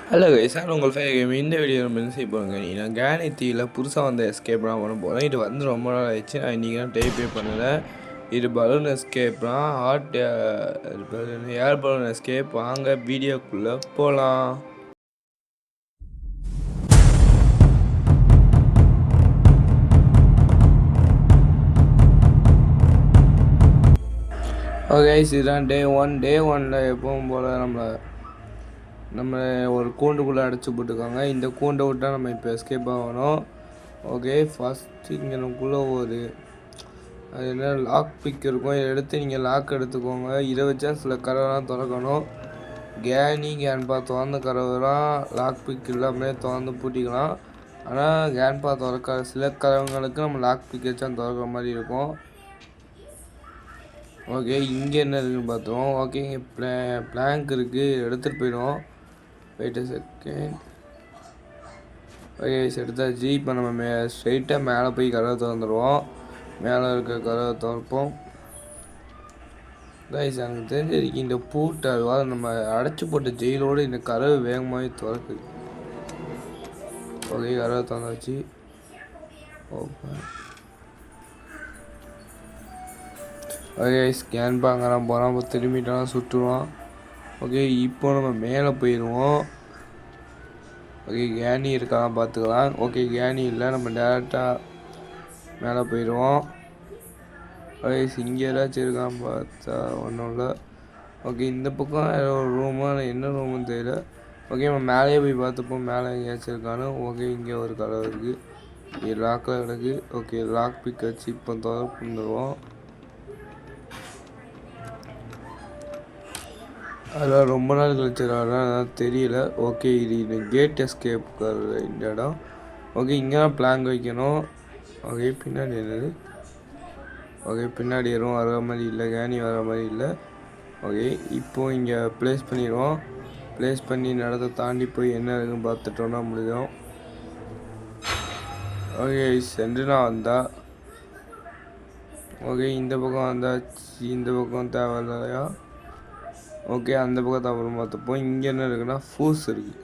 Hello guys, நான் உங்கள் game. இந்த வீடியோ நம்ம என்ன செய்ய போகிறோங்க, நான் கேனித்தியில் புதுசாக வந்த எஸ்கேப் தான் பண்ண போகிறேன். இது வந்து ரொம்ப நாள் ஆயிடுச்சு, நான் இன்றைக்கி தான் டைப்பே பண்ணலை. இது பலூன் எஸ்கேப் தான், ஏர் பலூன் எஸ்கேப். வாங்க வீடியோக்குள்ளே போகலாம். ஓகே, இதுதான் டே 1. எப்பவும் போல் நம்ம ஒரு கூண்டுக்குள்ளே அடைச்சி போட்டுருக்காங்க. இந்த கூண்டை விட்டால் நம்ம இப்போ எஸ்கேப் ஆகணும். ஓகே, ஃபஸ்ட்டு இங்கே நமக்குள்ளே அது என்ன லாக் பிக் இருக்கும். இதை எடுத்து நீங்கள் லாக் எடுத்துக்கோங்க. இதை வச்சா சில கதவெல்லாம் திறக்கணும். கேன்பா திறந்த கதவுலாம் லாக் பிக் இல்லாமல் திறந்து பூட்டிக்கலாம். ஆனால் கேன்பா திறக்க சில கதவுங்களுக்கு நம்ம லாக் பிக் வச்சா திறக்கிற மாதிரி இருக்கும். ஓகே, இங்கே என்ன இருக்குதுன்னு பார்த்தோம். ஓகே, இங்கே பிளாங்க் இருக்குது, எடுத்துகிட்டு போயிடுவோம். Wait second. ஓகே, எடுத்தாச்சு. இப்போ நம்ம ஸ்ட்ரைட்டாக மேலே போய் கதவை திறந்துடுவோம். மேலே இருக்க கதவை திறப்போம். கைஸ், எனக்கு தெரிஞ்சிருக்கு இந்த பூட்டு அதுவாக நம்ம அடைச்சி போட்ட ஜெயிலோடு இந்த கதவு வேகமாகவே திறக்குது. ஓகே, கதவை திறந்தாச்சு. ஓகே, ஸ்கேன் பார்க்குறான் போகிறான். திரும்பிட்டாலும் சுற்றுவான். ஓகே, இப்போ நம்ம மேலே போயிடுவோம். ஓகே, கேனி இருக்கான் பார்த்துக்கலாம். ஓகே, கேனி இல்லை, நம்ம டேரெக்டாக மேலே போயிடுவோம். ஓகே, இங்கே ஏதாச்சும் இருக்கான்னு பார்த்தா ஒன்றும் இல்லை. ஓகே, இந்த பக்கம் ஏதோ ஒரு ரூமு, என்ன ரூமுன்னு தெரியல. ஓகே, நம்ம மேலேயே போய் பார்த்துப்போம் மேலே எங்கேயாச்சும் இருக்கான்னு. ஓகே, இங்கே ஒரு கதவு இருக்குது, இது லாக்கில் கிடக்கு. ஓகே, லாக் பிக் வச்சு இப்போ திறந்துடுவோம். அதெல்லாம் ரொம்ப நாள் கழிச்சு தெரியல. ஓகே, இது கேட் எஸ்கேப் இந்த இடம். ஓகே, இங்கே தான் பிளாங்க் வைக்கணும். ஓகே, பின்னாடி என்னது? ஓகே, பின்னாடி எதுவும் வர மாதிரி இல்லை, கேனி வர மாதிரி இல்லை. ஓகே, இப்போது இங்கே ப்ளேஸ் பண்ணிடுவோம். ப்ளேஸ் பண்ணி நடத்த தாண்டி போய் என்ன இருக்குன்னு பார்த்துட்டோன்னா முடியும். ஓகே, சென்றுனா வந்தா. ஓகே, இந்த பக்கம் வந்தாச்சு. இந்த பக்கம் தேவையில்லையா? ஓகே, அந்த பக்கத்தை அப்புறம் பார்த்துப்போம். இங்கே என்ன இருக்குன்னா ஃபூஸ் இருக்குது.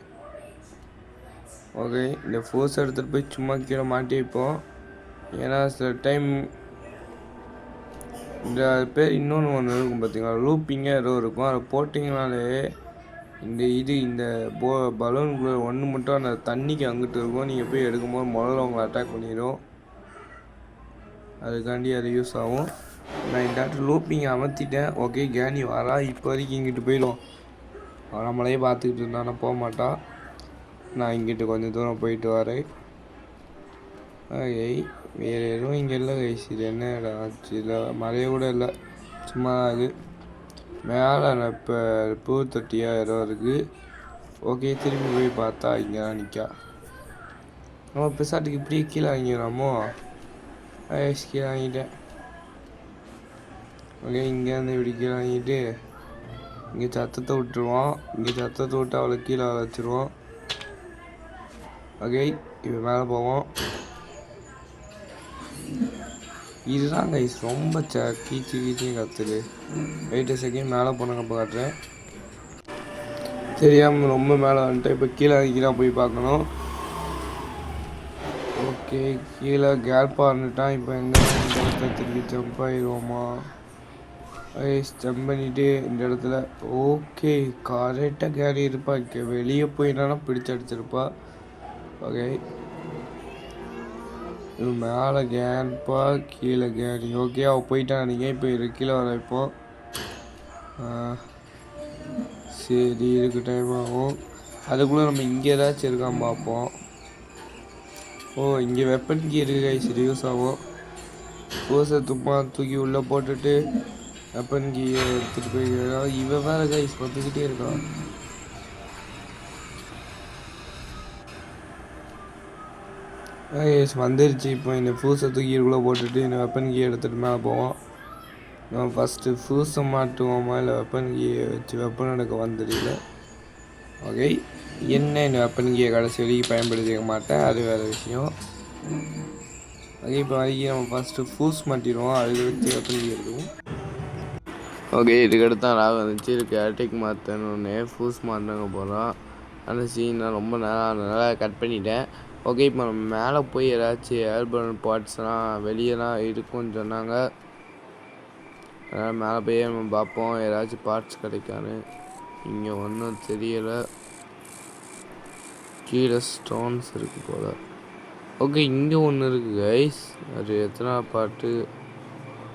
ஓகே, இந்த ஃபோர்ஸ் எடுத்துகிட்டு போய் சும்மா கீழே மாட்டி வைப்போம். ஏன்னா சில டைம் இந்த பேர் இன்னொன்று ஒன்று இருக்கும் பார்த்தீங்களா, லூப்பிங்காக ஏதோ இருக்கும். அதை போட்டிங்கனாலே இந்த பலூனுக்குள்ளே ஒன்று மட்டும் அந்த தண்ணிக்கு அங்கிட்டு இருக்கும். நீங்கள் போய் எடுக்கும்போது முதல்ல உங்களை அட்டாக் பண்ணிடும். அதுக்காண்டி அது யூஸ் ஆகும். நான் இந்த இடத்துல லூப்பிங் அமர்த்திட்டேன். ஓகே, கேனி வரா. இப்போ வரைக்கும் இங்கிட்டு போயிடும். நம்மளையே பார்த்துக்கிட்டு இருந்தானா போக மாட்டான். நான் இங்கிட்டு கொஞ்சம் தூரம் போயிட்டு வரேன். ஓகே, வேறு எதுவும் இங்கே இல்லை கைஸ். இது என்ன இடம் ஆச்சு? இல்லை, மழைய கூட இல்லை, சும்மா அது மேலே இப்போ பூ தொட்டியாக ஏதோ இருக்குது. ஓகே, திரும்பி போய் பார்த்தா இங்கே தான் நிற்கா. நம்ம பெசாட்டுக்கு இப்படியே கீழே வாங்கிடுறாமோ? கீழே வாங்கிட்டேன். ஓகே, இங்கேருந்து இப்படி கீழே வாங்கிட்டு இங்கே சத்தத்தை விட்டுருவோம். இங்கே சத்தத்தை விட்டு அவளை கீழே வச்சுருவோம். ஓகே, இப்போ மேலே போவோம். இதுதான் கைஸ் ரொம்ப கீச்சியும் கற்றுது. வெயிட் செகண்ட், மேலே போனப்போ காட்டுறேன். தெரியாமல் ரொம்ப மேலே வந்துட்டு இப்போ கீழே போய் பார்க்கணும். ஓகே, கீழே கேல்பாக இருந்துட்டான். இப்போ எங்கே திருப்பி ஜம்ப் ஆகிடுவோமா? ஜம்ப் பண்ணிவிட்டு இந்த இடத்துல ஓகே கரெக்டாக கேரி இருப்பா. வெளியே போயிட்டானா பிடிச்சி அடிச்சிருப்பா. ஓகே, இது மேலே கேன்பா, கீழே கேனி. ஓகே, அவள் போயிட்டான் நீங்கள். இப்போ இது கீழே வர இப்போ சரி, இதுக்கு டைம் ஆகும். அதுக்குள்ளே நம்ம இங்கே ஏதாச்சும் இருக்கான்னு பார்ப்போம். இங்கே வெப்பன் கீ இருக்குது கைஸ், யூஸ் ஆகும். கோஸை தூக்கி உள்ளே போட்டுட்டு வெப்பன் கீயை எடுத்துகிட்டு போய் இவன் வேறு கைஸ் வந்துக்கிட்டே இருக்கான். வந்துருச்சு. இப்போ இந்த ஃபூஸை தூக்கிக்குள்ளே போட்டுட்டு இந்த வெப்பன் கீயை எடுத்துகிட்டு மேலே போவோம். நம்ம ஃபஸ்ட்டு ஃபூஸை மாட்டுவோமா இல்லை வெப்பன் கீயை வச்சு வெப்பன் எடுக்க வந்துடல. ஓகே, என்ன இந்த வெப்பன் கீயை கடைசி வரைக்கும் பயன்படுத்திக்க மாட்டேன், அது வேறு விஷயம். ஓகே, இப்போ வரைக்கும் நம்ம ஃபஸ்ட்டு ஃபூஸ் மாட்டிடுவோம், அதுக்கு வச்சு வெப்பன் கீ எடுத்துவோம். ஓகே, இதுக்கடுத்து தான் ராக வந்துச்சு. இதுக்கு அட்டாக் மாற்றணுன்னே ஃபூஸ் மாட்டினாங்க போகிறோம். அந்த சீன் நான் ரொம்ப நல்லா கட் பண்ணிட்டேன். ஓகே, இப்போ நம்ம மேலே போய் ஏதாச்சும் ஏர்பன் பார்ட்ஸ்லாம் வெளியெல்லாம் இருக்கும்னு சொன்னாங்க. அதனால் மேலே போய் நம்ம பார்ப்போம் ஏதாச்சும் பார்ட்ஸ் கிடைக்கான்னு. இங்கே ஒன்றும் தெரியலை. கீழே ஸ்டோன்ஸ் இருக்குது போல். ஓகே, இங்கே ஒன்று இருக்குது கைஸ். அது எத்தனை பாட்டு?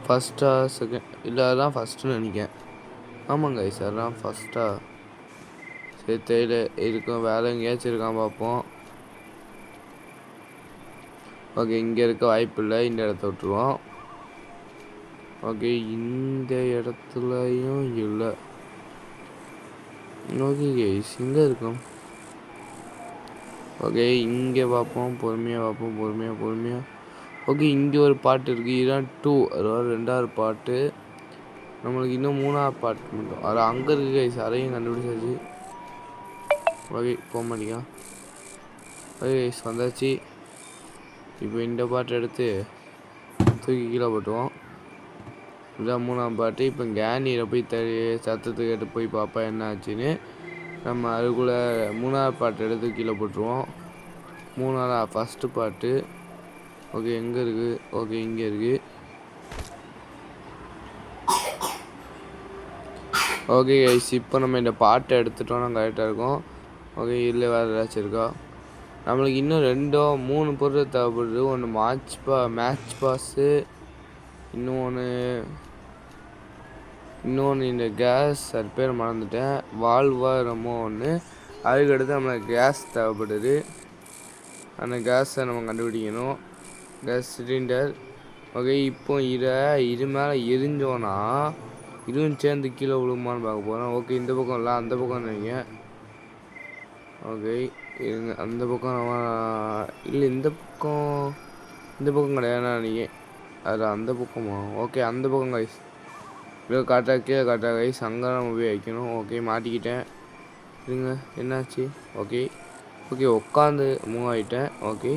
ஃபஸ்ட்டா செகண்ட்? இல்லை, அதுதான் ஃபஸ்ட்டுன்னு நினைக்கிறேன். ஆமாங்க கைஸ், அதுதான் ஃபஸ்ட்டா. சரி, தெரியல. இருக்கும் வேலை எங்கேயாச்சும் இருக்கான் பார்ப்போம். ஓகே, இங்கே இருக்க வாய்ப்பு இல்லை. இந்த இடத்த விட்டுருவோம். ஓகே, இந்த இடத்துலையும் இல்லை. ஓகே கைஸ், இங்கே இருக்கும். ஓகே, இங்கே பார்ப்போம். பொறுமையாக பார்ப்போம். பொறுமையாக. ஓகே, இங்கே ஒரு பாட்டு இருக்குது. இதுதான் 2, அதாவது 2வது பாட்டு. நம்மளுக்கு இன்னும் 3வது பாட்டு மட்டும். அது அங்கே இருக்குது கைஸ். அதையும் கண்டுபிடிச்சாச்சு. ஓகே, போக மாட்டேங்க. ஓகே கைஸ், வந்தாச்சு. இப்போ இந்த பாட்டு எடுத்து தூக்கி கீழே போட்டுவோம். இதுதான் 3வது பாட்டு. இப்போ கேனியில் போய் சத்தத்தை கேட்டு போய் பார்ப்பா என்ன ஆச்சுன்னு. நம்ம அதுக்குள்ளே 3வது பாட்டு எடுத்து கீழே போட்டுருவோம். 3வது ஃபஸ்ட்டு பாட்டு. ஓகே, எங்கே இருக்குது? ஓகே, இங்கே இருக்குது. ஓகே கைஸ், இப்போ நம்ம இந்த பாட்டை எடுத்துட்டோம்னா கரெக்டாக இருக்கும். ஓகே, இதில் வேறு ஏதாச்சும் இருக்கா? நம்மளுக்கு இன்னும் 2-3 பொருள் தேவைப்படுது. ஒன்று மேட்ச் பாஸு, இன்னொன்று இந்த கேஸ், அது பேர் மறந்துட்டேன். வால்வா என்னமோ ஒன்று. அதுக்கடுத்து நம்மளுக்கு கேஸ் தேவைப்படுது. அந்த கேஸை நம்ம கண்டுபிடிக்கணும். Gas cylinder. ஓகே, இப்போ இது மேலே எரிஞ்சோன்னா இதுவும் சேர்ந்து கீழே விழுமான்னு பார்க்க போகிறோம். ஓகே, இந்த பக்கம் இல்லை, அந்த பக்கம் நினைங்க. ஓகே, இருங்க. அந்த பக்கம் இல்லை, இந்த பக்கம் கிடையாது நீங்கள். அது அந்த பக்கமா? ஓகே, அந்த பக்கம் கைஸ். இல்லை, கீழே காட்டா கைஸ். அங்கே நம்ம போய் வைக்கணும். ஓகே, மாட்டிக்கிட்டேன். இருங்க, என்னாச்சு? ஓகே, உட்காந்து மூவ் ஆகிட்டேன். ஓகே,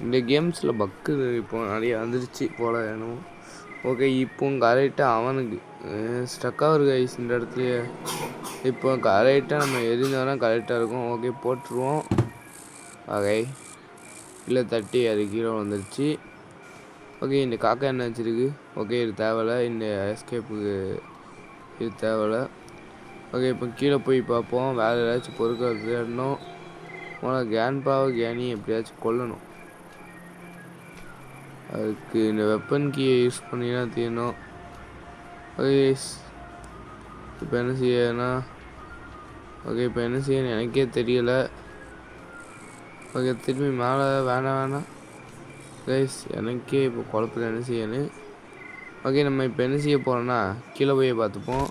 இந்த கேம்ஸில் பக்கு இப்போ நிறைய வந்துருச்சு போல் வேணும். ஓகே, இப்போ கரெக்டாக அவனுக்கு ஸ்டக்காக இருக்கு கைஸ் இந்த இடத்துலையே. இப்போ கரெக்டாக நம்ம எரிஞ்சோன்னா கரெக்டாக இருக்கும். ஓகே, போட்டுருவோம். ஓகே, இல்லை தட்டி அது கீழே வந்துருச்சு. ஓகே, இந்த காக்கா என்ன வச்சுருக்கு? ஓகே, இது தேவையில்லை. இந்த எஸ்கேப்புக்கு இது தேவையில்லை. ஓகே, இப்போ கீழே போய் பார்ப்போம். வேறு ஏதாச்சும் பொருட்கள் தேடணும். கேனி எப்படியாச்சும் கொல்லணும். அதுக்கு இந்த வெப்பன் கீயை யூஸ் பண்ணி தான் தீரணும். ஓகே, இப்போ என்ன செய்யணும்னா இப்போ என்ன செய்யணும் எனக்கே தெரியலை. ஓகே, திரும்பி மேலே வேணாம் கைஸ், எனக்கே இப்போ குழப்பத்தில் என்ன செய்யணும். ஓகே, நம்ம இப்போ என்ன செய்ய போகிறோன்னா கீழே போய் பார்த்துப்போம்.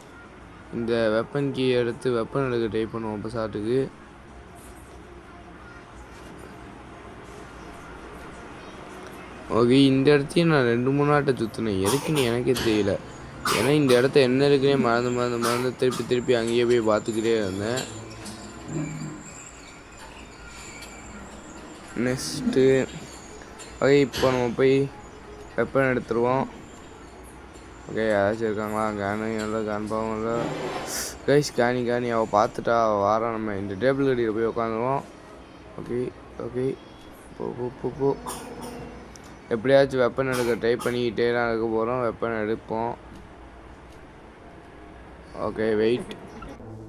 இந்த வெப்பன் கீ எடுத்து வெப்பன் எடுக்க ட்ரை பண்ணுவோம் இப்போ சாட்டுக்கு. ஓகே, இந்த இடத்தையும் நான் 2-3 நாட்டை சுற்றினேன். எதுக்குன்னு எனக்கே தெரியல. ஏன்னா இந்த இடத்த என்ன இருக்குன்னே மறந்து திருப்பி அங்கேயே போய் பார்த்துக்கிட்டே இருந்தேன். நெக்ஸ்ட்டு ஓகே, இப்போ நம்ம போய் வெப்பன் எடுத்துருவோம். ஓகே, யாராச்சும் இருக்காங்களா? கேன்பாவும் இல்லை கைஸ். கேனி அவள் பார்த்துட்டா வாரம். நம்ம இந்த டேபிள் அடியில் போய் உட்காந்துருவோம். ஓகே, போ. எப்படியாச்சும் வெப்பன் எடுக்க ட்ரை பண்ணிக்கிட்டே தான் இருக்க போகிறோம். வெப்பன் எடுப்போம். Okay, wait.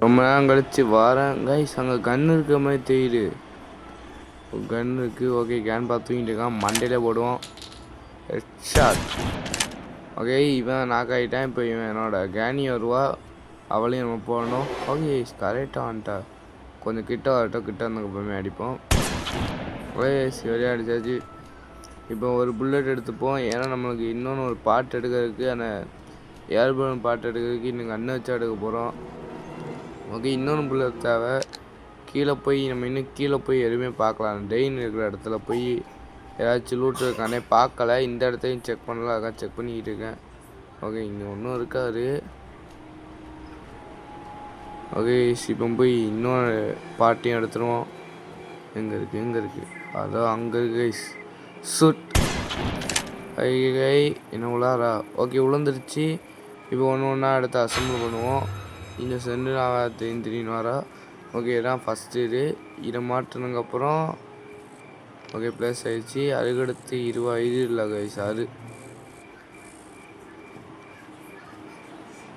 ரொம்ப நேரம் கழிச்சு வாரேன் கைஸ். அங்கே கன் இருக்கிற மாதிரி தெரியுது. கன் இருக்குது. ஓகே, கேன் பார்த்து தூங்கிட்டு இருக்கான். மண்டையிலே போடுவோம். ஹெட்ஷாட். ஓகே, இவன் நாக் ஆகிட்டான். இப்போ இவன் என்னோட கேனி வருவா. அவளையும் நம்ம போடணும். ஓகே, கரெக்டாக வந்துட்டா. கொஞ்சம் கிட்ட வரட்டும். கிட்ட வந்ததுக்கப்புறமே அடிப்போம். ஓகே, சரியாக அடித்தாச்சு. இப்போ ஒரு புல்லட் எடுத்துப்போம். ஏன்னா நம்மளுக்கு இன்னொன்று ஒரு பாட்டு எடுக்கிறதுக்கு, அந்த ஏர்பலூன் பாட்டு எடுக்கிறதுக்கு இன்னும் கண்ணை வச்சா எடுக்க போகிறோம். ஓகே, இன்னொன்று புல்லட் தேவை. நம்ம கீழே போய் எதுவுமே பார்க்கலாம். டெயின் இருக்கிற இடத்துல போய் ஏதாச்சும் லூட் இருக்கானே பார்க்கல. இந்த இடத்தையும் செக் பண்ணல. அதான் செக் பண்ணிக்கிட்டு இருக்கேன். ஓகே, இங்கே ஒன்றும் இருக்காது. ஓகே, இப்போ போய் இன்னொரு பாட்டையும் எடுத்துருவோம். எங்கே இருக்குது? அதான் அங்கே இருக்கு கைஸ். சுட். என்ன உள்ளாரா? ஓகே, உளுந்துருச்சு. இப்போ ஒன்று எடுத்து அசம்பிள் பண்ணுவோம். இந்த சென்று நான் திடீர்னு வரா. ஓகே இதான் ஃபஸ்ட்டு இதை மாற்றினதுக்கப்புறம் ஓகே ப்ளஸ் ஆயிடுச்சு. அதுக்கடுத்து இது இல்லை கைஸ் அது.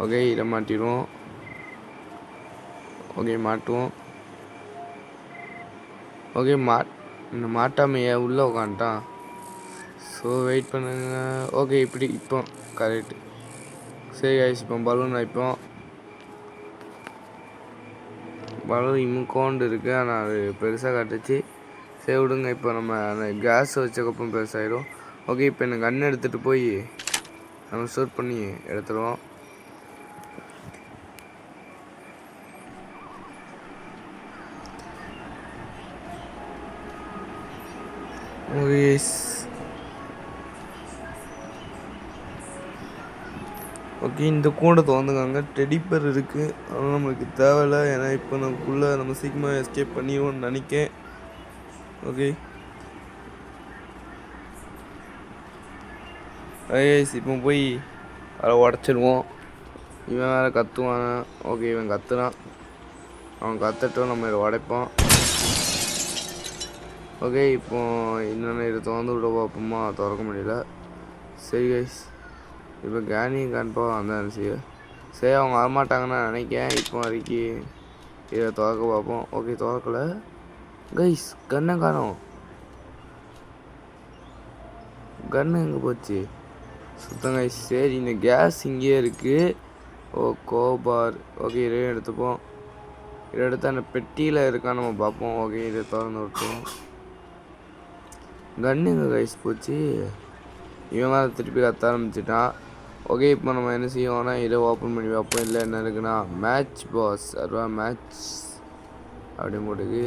ஓகே இதை மாட்டிடுவோம். ஓகே மாட்டுவோம். ஓகே இந்த மாட்டாமையை உள்ளே உட்காந்துட்டான். ஸோ வெயிட் பண்ணுங்க. ஓகே இப்படி இப்போ கரெக்டு. சரி கைஸ் இப்போ பலூன் வைப்போம். பலூன் இமுக்கோண்டு இருக்குது, ஆனால் அது பெருசாக காட்டுச்சு. சரி விடுங்க. இப்போ நம்ம அந்த கேஸ் வச்சக்கப்புறம் பெருசாகிடும். ஓகே இப்போ எனக்கு கன் எடுத்துகிட்டு போய் நம்ம ஷூட் பண்ணி எடுத்துடுவோம். ஓகே இந்த கூண்டை திறந்துக்காங்க. டெடிப்பர் இருக்குது, ஆனால் நம்மளுக்கு தேவையில்லை. ஏன்னா இப்போ நமக்குள்ளே நம்ம சீக்கிரமாக எஸ்கேப் பண்ணிடுவோம்னு நினைக்கேன். ஓகே இப்போ போய் அதை உடச்சிடுவோம். இவன் வேறு கத்துவான். ஓகே இவன் கத்துறான். அவன் கத்துட்டோம், நம்ம இதை உடைப்போம். ஓகே இப்போ இன்னொன்று இதை திறந்து விட பார்ப்போமா? திறக்க முடியல. சரி கைஸ் இப்போ கேனியும் காண்பா வந்தான். சரி அவங்க வரமாட்டாங்கன்னு நினைக்கிறேன். இப்போ வரைக்கும் இதை திறக்க பார்ப்போம். ஓகே திறக்கலை கைஸ். கண்ணை காணோம். கன்று எங்கே போச்சு? சுத்தம் கைஸ். சரி இந்த கேஸ் இங்கேயே இருக்குது. ஓ கோபார். ஓகே இதையும் எடுத்துப்போம். இதை எடுத்து அந்த பெட்டியில் இருக்கான்னு நம்ம பார்ப்போம். ஓகே இதை திறந்து விட்டுருவோம். கன்று எங்கே கைஸ் போச்சு? இவன் மேலே திருப்பி கத்த ஆரம்பிச்சிட்டான். ஓகே இப்போ நம்ம என்ன செய்வோம்னா இதை ஓப்பன் பண்ணி வைப்போம். இல்லை என்ன இருக்குன்னா மேட்ச் பாஸ் அதுவா மேட்ச் அப்படின்னு போட்டுக்கு.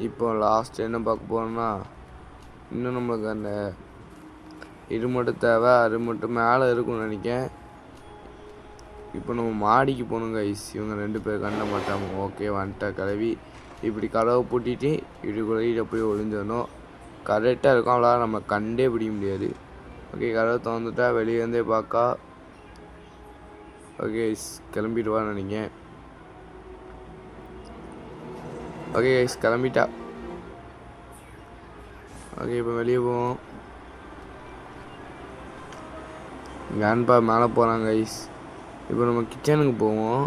இப்போ லாஸ்ட் என்ன பார்க்க போகிறோம்னா இன்னும் நம்மளுக்கு அந்த இது மட்டும் தேவை. அது மட்டும் மேலே இருக்கும்னு நினைக்கிறேன். இப்போ நம்ம மாடிக்கு போகணும் கைஸ். இவங்க 2 பேர் கண்ண மாட்டாங்க. ஓகே வந்துட்டா கிளவி. இப்படி கதவை பூட்டிட்டு இப்படி போய் ஒளிஞ்சிடணும். கரெக்டாக இருக்கும். அவ்வளோ நம்ம கண்டே பிடிக்க முடியாது. ஓகே கதவை திறந்துட்டா வெளியே இருந்தே பார்க்கா. ஓகே கிளம்பிடுவான்னு நினைக்கிறேன். ஓகே கிளம்பிட்டா. ஓகே இப்போ வெளியே போவோம். கேன்பா மேலே போகிறாங்க கைஸ். இப்போ நம்ம கிச்சனுக்கு போவோம்.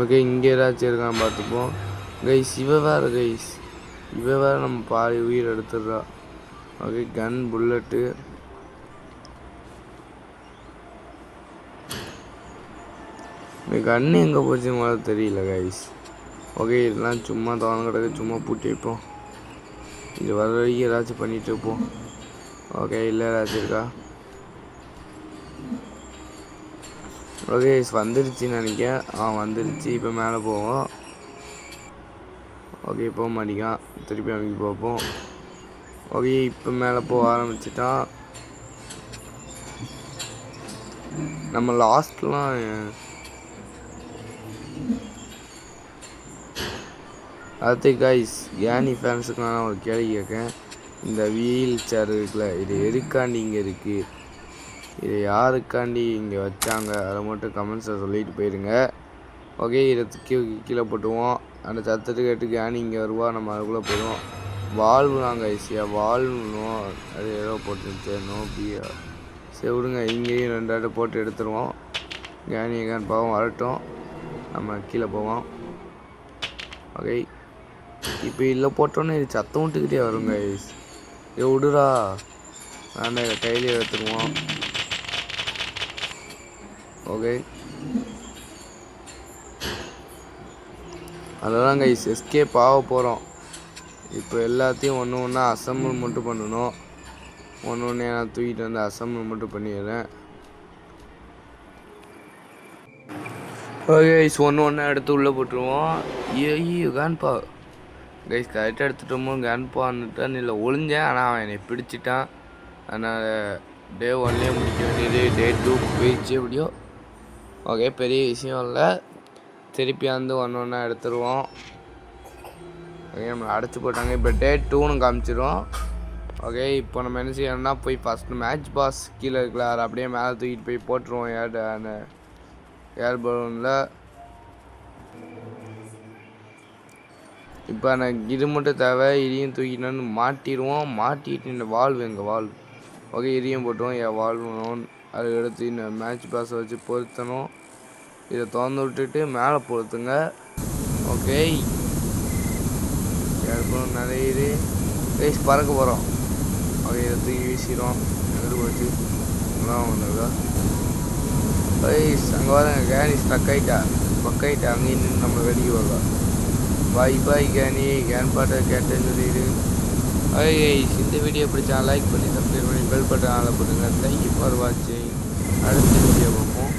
ஓகே இங்கே ஏதாச்சும் இருக்கான்னு பார்த்துப்போம் கைஸ். இவ வேறு நம்ம பாதி உயிர் எடுத்துடுறா. ஓகே கன் புல்லட்டு. இந்த கன்று எங்கே போச்சுன்னு மாதிரி தெரியல கைஸ். ஓகே இதெல்லாம் சும்மா தவணை கிடக்கு, சும்மா பூட்டி வைப்போம். இது வர வரைக்கும் ஏதாச்சும் பண்ணிட்டு இருப்போம். ஓகே இல்லை ஏதாச்சும் இருக்கா? ஓகே வந்துருச்சுன்னு நினைக்கிறேன். வந்துருச்சு. இப்போ மேலே போவோம். ஓகே போக மாட்டேங்கான். திருப்பி அமைக்க பார்ப்போம். ஓகே இப்போ மேலே போக ஆரம்பிச்சிட்டான். நம்ம லாஸ்ட்லாம் அடுத்து கைஸ் கேனி ஃபேன்ஸுக்கு நான் ஒரு கேள்வி கேட்கேன். இந்த வீல் சேர் இருக்குல்ல, இது எதுக்காண்டி இங்கே இருக்குது? இது யாருக்காண்டி இங்கே வச்சாங்க? அதை மட்டும் கமெண்ட்ஸில் சொல்லிட்டு போயிடுங்க. ஓகே இதை கீழே போட்டுவோம். அந்த சத்தத்தை கேட்டு கேனி இங்கே வருவா. நம்ம அதுக்குள்ளே போயிடுவோம். வால்வு நாங்கள் ஈஸியாக வால்வுனும் அது ஏதோ போட்டு நோபியா. சரி விடுங்க. இங்கேயும் 2 ஆட்டை போட்டு எடுத்துருவோம். கேனி எங்கேன்னு பாவம் வரட்டும். நம்ம கீழே போவோம். ஓகே இப்போ இல்லை போட்டோன்னே இது சத்தம் விட்டுக்கிட்டே வரும் கைஸ். இது விடுறா. வேண்டாம் இதை கையிலே எடுத்துருவோம். ஓகே அதெல்லாம் கைஸ் எஸ்கேப் ஆக போகிறோம். இப்போ எல்லாத்தையும் ஒன்றா அசம்பிள் மட்டும் பண்ணணும். ஒன்று நான் தூக்கிட்டு வந்து அசம்பிள் மட்டும் பண்ணிடுறேன். ஓகே கைஸ் ஒன்று எடுத்து உள்ளே போட்டுருவோம். ஐயோ கேன்பா கைஸ் கரெக்டாக எடுத்துட்டோமோ. கேன்பான்னுட்டான் இல்லை ஒளிஞ்சேன். ஆனால் அவன் என்னை பிடிச்சிட்டான். அதனால் டே 1லேயே முடிக்க வேண்டியது டே 2 போயிடுச்சு எப்படியோ. ஓகே பெரிய விஷயம் இல்லை. திருப்பி வந்து ஒன்றா எடுத்துருவோம். ஓகே நம்மளை அடைச்சி போட்டாங்க. இப்போ டே 2ன்னு காமிச்சிடும். ஓகே இப்போ நம்ம என்ன செய்யணும்னா போய் ஃபஸ்ட்டு மேட்ச் பாஸ் கீழே இருக்கல அதை அப்படியே மேலே தூக்கிட்டு போய் போட்டுருவோம் அந்த ஏர் பலூனில். இப்போ எனக்கு இது மட்டும் தேவை, இதையும் தூக்கிட்டு மாட்டிடுவோம். மாட்டிட்டு இந்த வால்வு எங்கள் வால்வு ஓகே இதையும் போட்டுருவோம். என் வால்வு அதை எடுத்து இந்த மேட்ச் பாஸை வச்சு பொருத்தணும். இதை திறந்து விட்டுட்டு மேலே பொருத்துங்க. ஓகே ஏர் பலூன் நிறைய கைஸ் பறக்க போகிறோம். ஓகே இதை தூக்கி வீசிடும். எங்கிட்டு போச்சு எல்லாம் ஒன்றுதா கைஸ். அங்கே வரங்க கேனி ஸ்டக் ஆகிட்டா பக்காயிட்டா. அங்கேயும் நின்று நம்ம வெளியே வரலாம். பாய் பாய் கேனி கேன் பாட்டை கேட்டேன்னு சொல்லிடு. ஓகே இந்த வீடியோ பிடிச்சா லைக் பண்ணி சப்ஸ்கிரைப் பண்ணி பெல் பட்டன் ஆள போட்டுங்க. தேங்க்யூ ஃபார் வாட்சிங். அடுத்த வீடியோ பார்ப்போம்.